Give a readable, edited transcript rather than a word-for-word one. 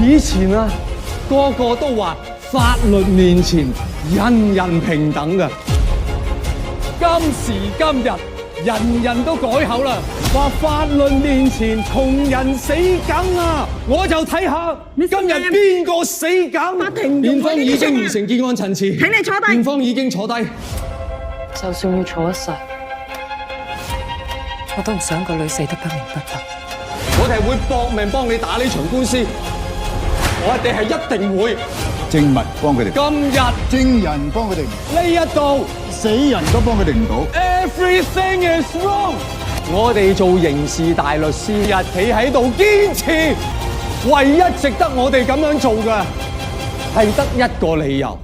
以前啊，個個都話法律面前人人平等㗎，今時今日人人都改口啦，話法律面前窮人死梗啊！我就睇下今日邊個死梗。法庭辯方已經完成結案陳詞，請你坐低。辯方已經坐低。就算要坐一世，我都唔想個女死得不明不白。我哋係會搏命幫你打呢場官司，我哋係一定會。證物幫佢哋，今日證人幫佢哋，呢一度死人都幫佢哋唔到。 Everything is wrong。我哋做刑事大律師，日企喺度堅持，唯一值得我哋咁樣做嘅係得一個理由。